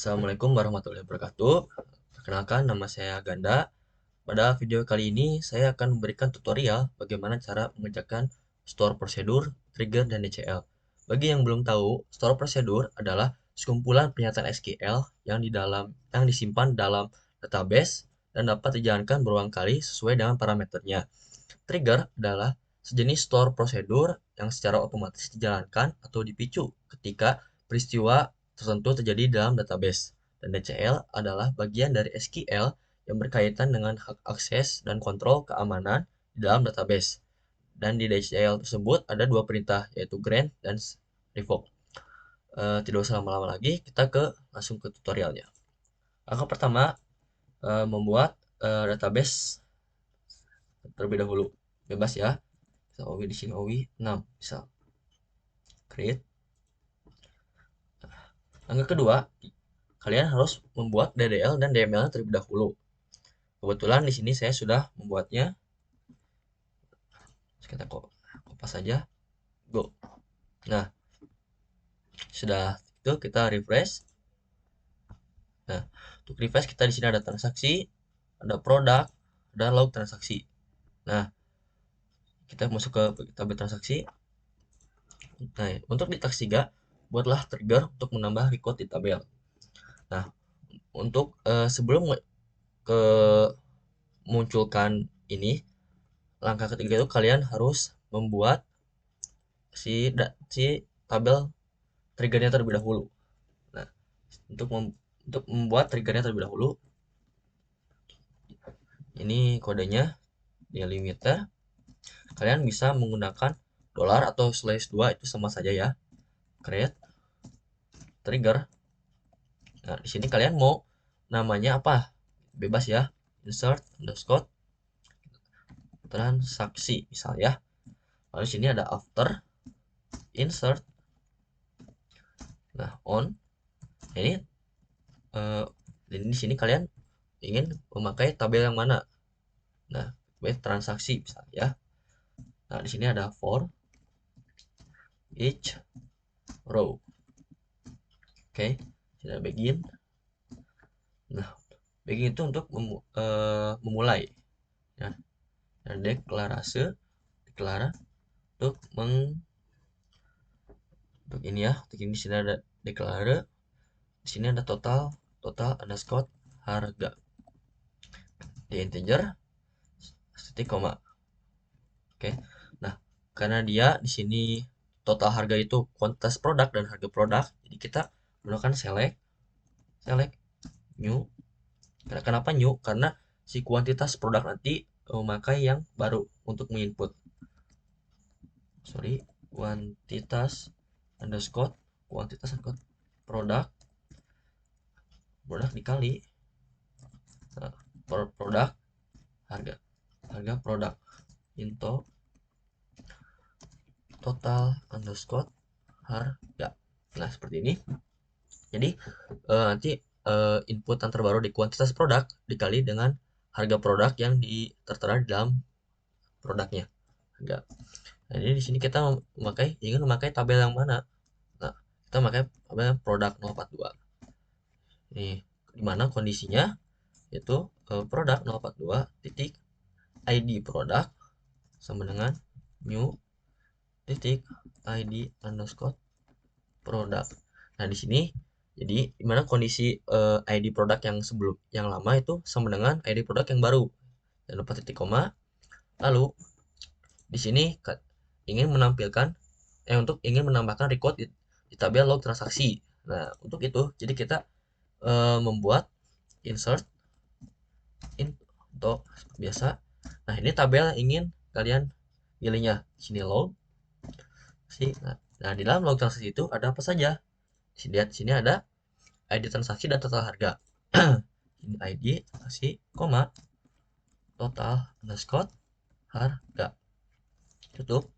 Assalamualaikum warahmatullahi wabarakatuh. Perkenalkan, nama saya Ganda. Pada video kali ini, saya akan memberikan tutorial bagaimana cara mengerjakan store prosedur, trigger, dan DCL. Bagi yang belum tahu, store prosedur adalah sekumpulan pernyataan SQL yang disimpan dalam database dan dapat dijalankan berulang kali sesuai dengan parameternya. Trigger adalah sejenis store prosedur yang secara otomatis dijalankan atau dipicu ketika peristiwa tertentu terjadi dalam database. Dan DCL adalah bagian dari SQL yang berkaitan dengan hak akses dan kontrol keamanan di dalam database. Dan di DCL tersebut ada dua perintah, yaitu grant dan revoke. Tidak usah lama-lama lagi, kita langsung ke tutorialnya. Langkah pertama, membuat database terlebih dahulu. Bebas ya. Misal OWI di sini OWI 6, misal create. Langkah kedua, kalian harus membuat DDL dan DML terlebih dahulu. Kebetulan di sini saya sudah membuatnya. Kita kopas saja. Go. Nah, sudah itu kita refresh. Nah, untuk refresh kita di sini ada transaksi, ada produk, ada log transaksi. Nah, kita masuk ke tabel transaksi. Nah, untuk di task 3, buatlah trigger untuk menambah record di tabel. Nah, untuk sebelum ke munculkan ini, langkah ketiga itu kalian harus membuat si tabel triggernya terlebih dahulu. Nah, untuk membuat triggernya terlebih dahulu, ini kodenya delimiter. Kalian bisa menggunakan dolar atau /2, itu sama saja ya. Create trigger. Nah, di sini kalian mau namanya apa? Bebas ya. Insert underscore transaksi misal ya. Lalu di sini ada after insert. Nah, on. Ini di sini kalian ingin memakai tabel yang mana? Nah, transaksi misalnya ya. Nah, di sini ada for each row. Oke, kita begin. Nah, begin itu untuk memulai. Ya. Dan deklara untuk untuk ini ya. Untuk ini di sini ada deklara. Di sini ada total underscore harga. Di integer titik koma. Oke. Nah, karena dia di sini total harga itu kuantitas produk dan harga produk, jadi kita menggunakan select new. Kenapa new? Karena si kuantitas produk nanti memakai yang baru untuk menginput. Kuantitas underscore produk dikali produk harga produk into total underscore harga. Nah, seperti ini. Jadi nanti inputan terbaru di kuantitas produk dikali dengan harga produk yang tertera di dalam produknya. Harga. Nah, ini di sini kita ingin memakai tabel yang mana? Nah, kita memakai tabel produk 042. Ini di mana kondisinya yaitu produk 042 titik ID produk sama dengan new titik ID underscore produk. Nah, di sini jadi dimana kondisi ID produk yang lama itu sama dengan ID produk yang baru. Jangan lupa titik koma. Lalu di sini ingin menambahkan record di tabel log transaksi. Nah, untuk itu jadi kita membuat insert untuk biasa. Nah, ini tabel yang ingin kalian pilihnya. Sini log. Nah, di dalam log transaksi itu ada apa saja? Lihat di sini ada ID transaksi dan total harga. Ini ID transaksi, koma total underscore harga. Tutup.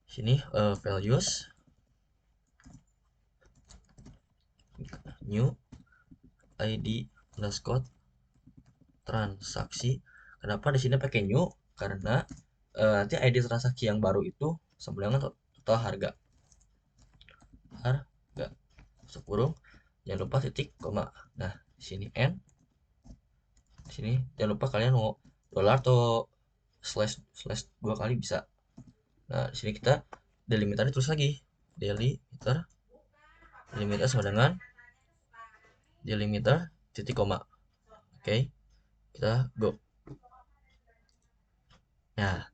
Sini values new ID underscore transaksi. Kenapa di sini pakai new? Karena nanti ID transaksi yang baru itu sama dengan total harga. Masuk kurung. jangan lupa titik koma. Nah, di sini N, di sini jangan lupa kalian mau dolar atau slash slash 2 kali bisa. Nah, di sini kita delimiter terus lagi. Delimiter sama dengan delimiter titik koma. Oke, kita go. Nah,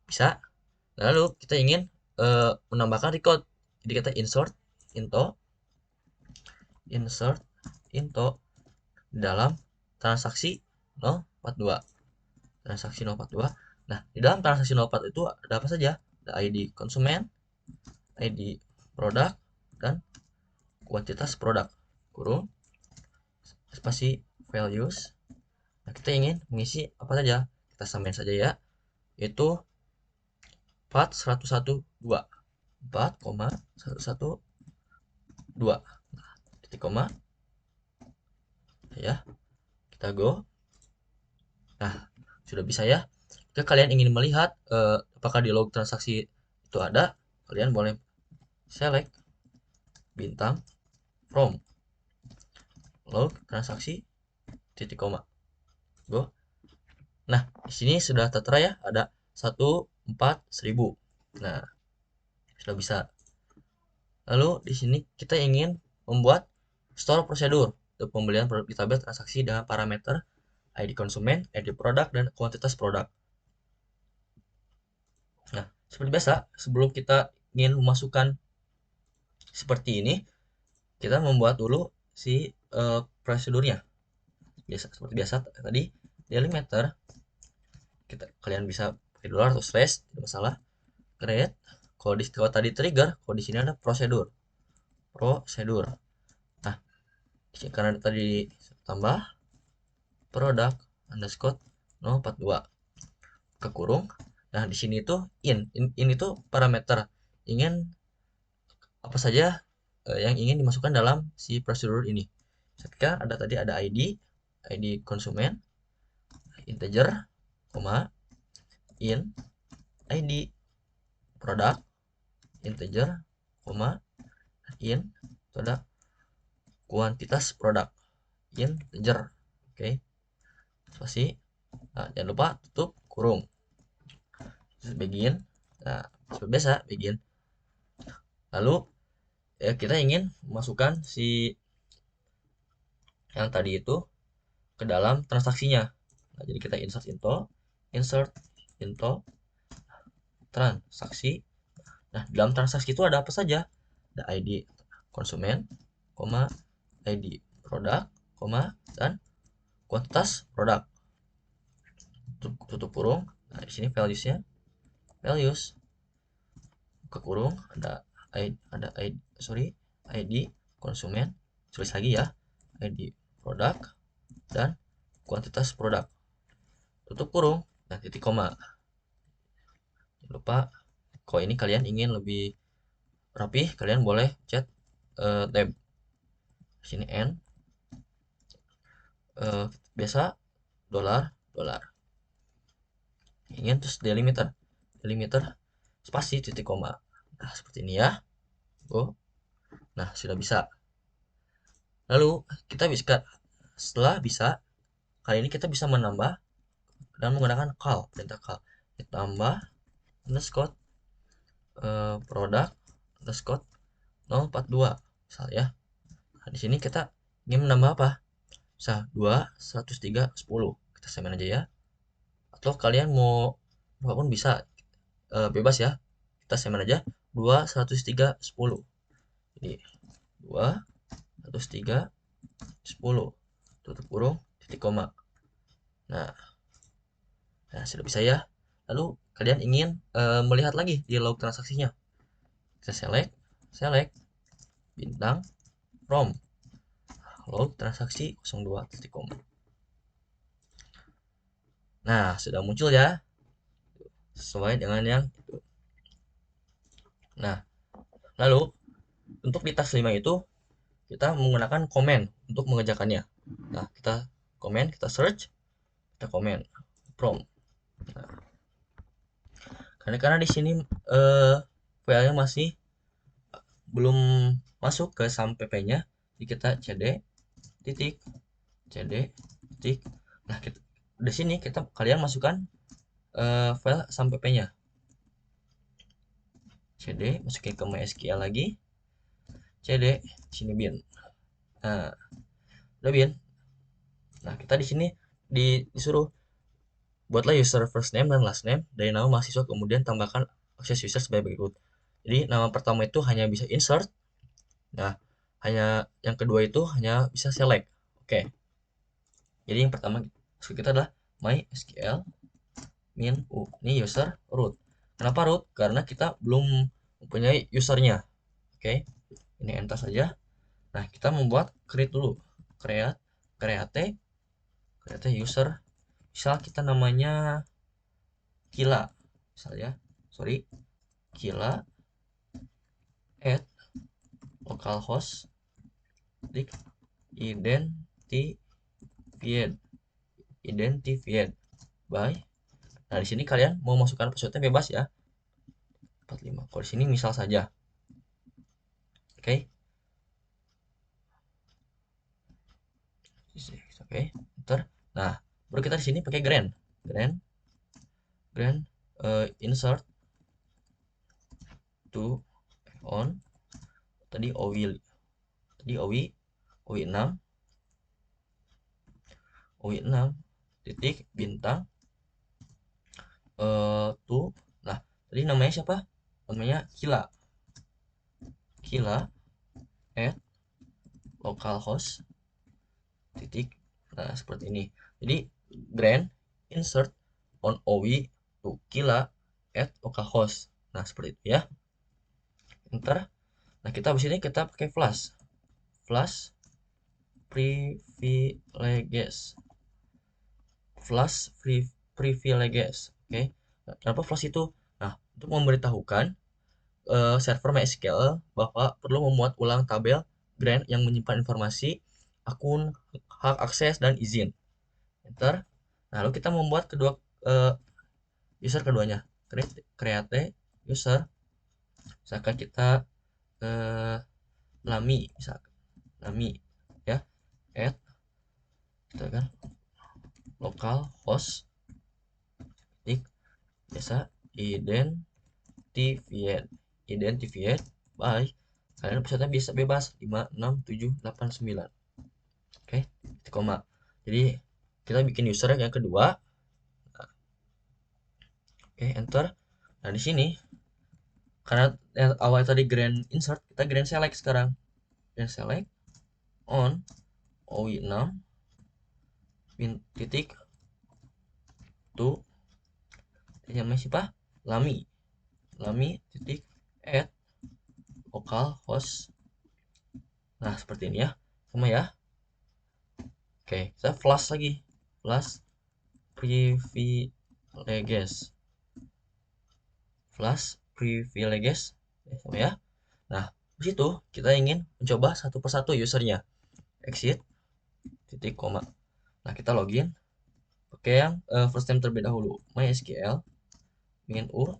bisa. Lalu kita ingin menambahkan record. Jadi kita insert into dalam transaksi 042. Transaksi 042. Nah, di dalam transaksi 04 itu ada apa saja? Ada ID konsumen, ID produk, dan kuantitas produk. Kurung, spasi values. Nah, kita ingin mengisi apa saja? Kita samain saja ya. Itu 4.112. 4,112. Nah, titik koma. Ya, kita go. Nah, sudah bisa ya. Jika kalian ingin melihat apakah di log transaksi itu ada, kalian boleh select bintang from log transaksi titik koma. Go. Nah, di sini sudah tertera ya, ada 14.000. Nah, sudah bisa. Lalu di sini kita ingin membuat store prosedur untuk pembelian produk di tabel transaksi dengan parameter ID konsumen, ID produk, dan kuantitas produk. Nah, seperti biasa, sebelum kita ingin memasukkan seperti ini, kita membuat dulu si prosedurnya. Seperti biasa tadi, delimiter kalian bisa pakai dolar atau slash, tidak masalah. Create. Kalau tadi trigger, kalau di sini ada prosedur. Nah, karena tadi tambah produk underscore 042 ke kurung. Nah, di sini tuh in itu parameter ingin apa saja yang ingin dimasukkan dalam si prosedur ini. Ketika ada ID konsumen, integer, in ID produk, integer, in produk kuantitas produk, integer. Oke. Spasi. Nah, jangan lupa tutup kurung. Begin. Nah, seperti biasa begin. Lalu kita ingin memasukkan si yang tadi itu ke dalam transaksinya. Nah, jadi kita insert into transaksi. Nah, dalam transaksi itu ada apa saja? Ada ID konsumen, ID produk, dan kuantitas produk. Tutup kurung. Nah, di sini values ke kurung ID konsumen, tulis lagi ya, ID produk dan kuantitas produk. Tutup kurung. Nah, titik koma. Jangan lupa, kalau ini kalian ingin lebih rapih, kalian boleh tab. Sini N. Biasa dolar. Ingin terus delimiter spasi titik koma. Nah, seperti ini ya. Go. Nah, sudah bisa. Lalu kita setelah bisa, kali ini kita bisa menambah dan menggunakan perintah call. Ditambah underscore produk underscore 042 misal ya. Nah, di sini kita ingin menambah apa? Bisa 2, 103, 10. Kita samain aja ya. Atau kalian mau apapun bisa, bebas ya. Kita samain aja 2, 103, 10. Jadi 2, 103, 10. Tutup kurung, titik koma. Nah, sudah bisa ya. Lalu kalian ingin melihat lagi di log transaksinya. Kita select bintang from log transaksi 02 titik koma. Nah, sudah muncul ya, sesuai dengan yang itu. Nah, lalu untuk di tas 5 itu kita menggunakan komen untuk mengerjakannya. Nah, kita search, kita komen from. Nah, karena di sini filenya masih belum masuk ke SAM PP-nya, Jadi kita cd titik cd titik. Nah, di sini kalian masukkan file sampai-nya. cd masukin ke MySQL lagi, cd sini bin. Nah, udah bin. Nah, kita di sini disuruh buatlah user first name dan last name dari nama mahasiswa, kemudian tambahkan akses user sebagai berikut. Jadi nama pertama itu hanya bisa insert. Nah, hanya yang kedua itu hanya bisa select. Oke. Jadi yang pertama kita adalah MySQL min u. Ini user root. Kenapa root? Karena kita belum mempunyai usernya. Oke. Ini enter saja. Nah, kita membuat create dulu. Create user. Misal kita namanya Kila. Misalnya, Kila add localhost klik identified by. Nah, di sini kalian mau masukkan passwordnya bebas ya. 45. Kalau di sini misal saja. Oke. Oke, enter. Nah, baru kita di sini pakai grand insert to on. Tadi owi 6 titik bintang to. Nah, tadi namanya siapa? Namanya Kila add localhost titik. Nah, seperti ini. Jadi grand insert on owi to Kila add localhost. Nah, seperti itu ya. Enter. Nah, kita habis ini kita pakai flash privileges. Oke. Nah, kenapa flash itu? Nah, untuk memberitahukan server MySQL bahwa perlu memuat ulang tabel grant yang menyimpan informasi akun, hak akses, dan izin. Enter. Nah, lalu kita membuat kedua user keduanya. Create user. Misalkan kita Lami, ya. Add kita kan localhost klik biasa identified by. Kalian peserta bisa bebas 5 6 7 8 9. Oke, titik koma. Jadi kita bikin user yang kedua. Nah, oke, enter. Nah, di sini karena yang awal tadi grand insert, kita grand select sekarang. Grand select on owi 6 titik to namanya siapa? Lami titik add localhost. Nah, seperti ini ya. Sama ya. Oke, kita flash lagi. Flash privileges. Sama ya. Nah, di situ kita ingin mencoba satu persatu usernya. Exit titik koma. Nah, kita login pakai yang first name terlebih dahulu. MySQL min u.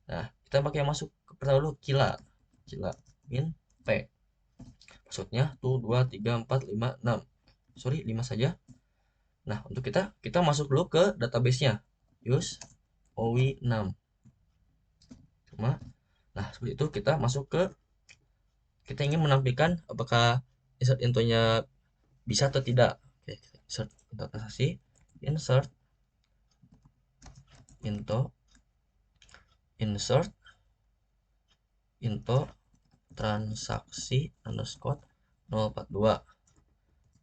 Nah, kita pakai yang masuk ke pertama dulu Kila min p. Maksudnya tuh 2 3 4 5 6. Sorry, 5 saja. Nah, untuk kita masuk dulu ke database-nya. Use owi 6. Cuma nah, seperti itu kita masuk ke kita ingin menampilkan apakah insert intonya bisa atau tidak. Oke, insert into transaksi, insert into transaksi underscore 042.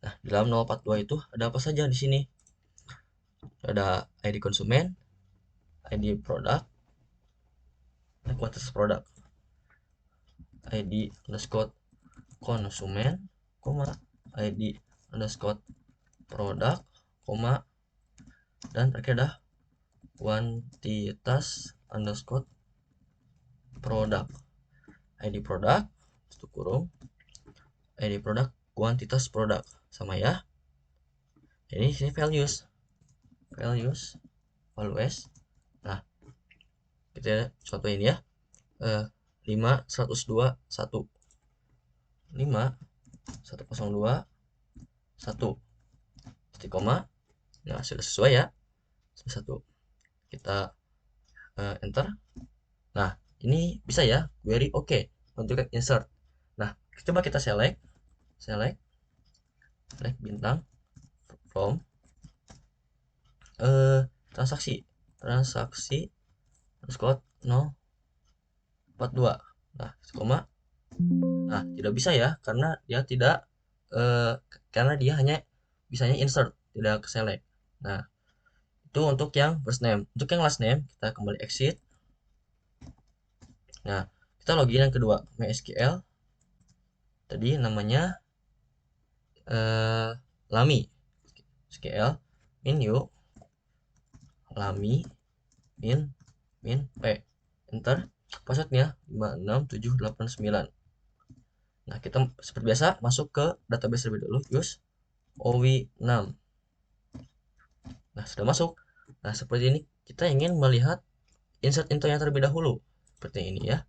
Nah, di dalam 042 itu ada apa saja di sini? Ada ID konsumen, ID produk, dan kuantitas produk. ID underscore konsumen, ID underscore produk, dan terakhir ada kuantitas underscore produk. ID produk itu kurung ID produk kuantitas produk sama ya. Ini sini values. Nah, kita contohin ya. 5 102 1 5 102 1 titik koma. Nah, sudah sesuai ya. Satu. Kita enter. Nah, ini bisa ya, query oke untuk insert. Nah, coba kita select bintang from transaksi underscore 042. Nah, koma. Nah, tidak bisa ya karena dia tidak eh, karena dia hanya bisanya insert, tidak ke select. Nah, itu untuk yang first name. Untuk yang last name, kita kembali exit. Nah, kita login yang kedua, MySQL. Tadi namanya Lami. SQL min yuk. Lami min P. Enter. Passwordnya 56789. Nah, kita seperti biasa masuk ke database terlebih dulu. Use OW6. Nah, sudah masuk. Nah, seperti ini kita ingin melihat insert into yang terlebih dahulu. Seperti ini ya.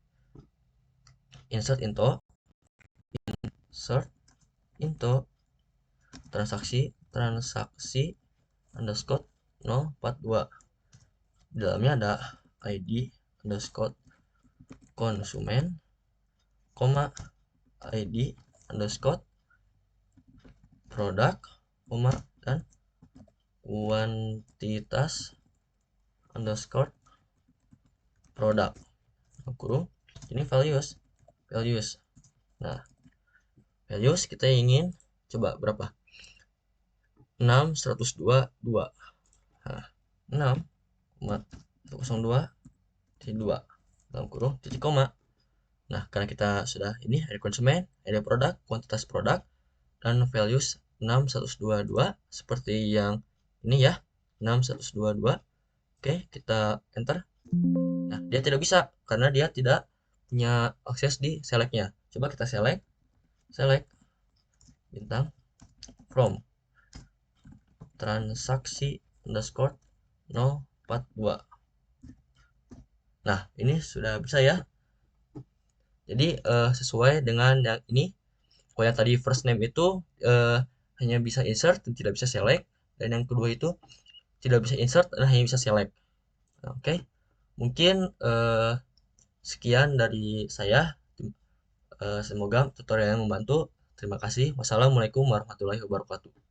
Insert into transaksi underscore 042. Di dalamnya ada ID underscore konsumen, koma ID underscore produk, koma dan kuantitas underscore produk, kurung ini values. Nah, values kita ingin coba berapa? 6 102 2. Nah, 6,02 2 dalam kurung titik koma. Nah, karena kita sudah ini ada konsumen, ada produk, kuantitas produk, dan values 6122 seperti yang ini ya, 6122. Oke, kita enter. Nah, dia tidak bisa karena dia tidak punya akses di selectnya. Coba kita select bintang from transaksi underscore 042. Nah, ini sudah bisa ya. Jadi sesuai dengan yang ini. Kalau yang tadi first name itu hanya bisa insert dan tidak bisa select, dan yang kedua itu tidak bisa insert dan hanya bisa select. Nah, oke, mungkin sekian dari saya. Semoga tutorial yang membantu. Terima kasih. Wassalamualaikum warahmatullahi wabarakatuh.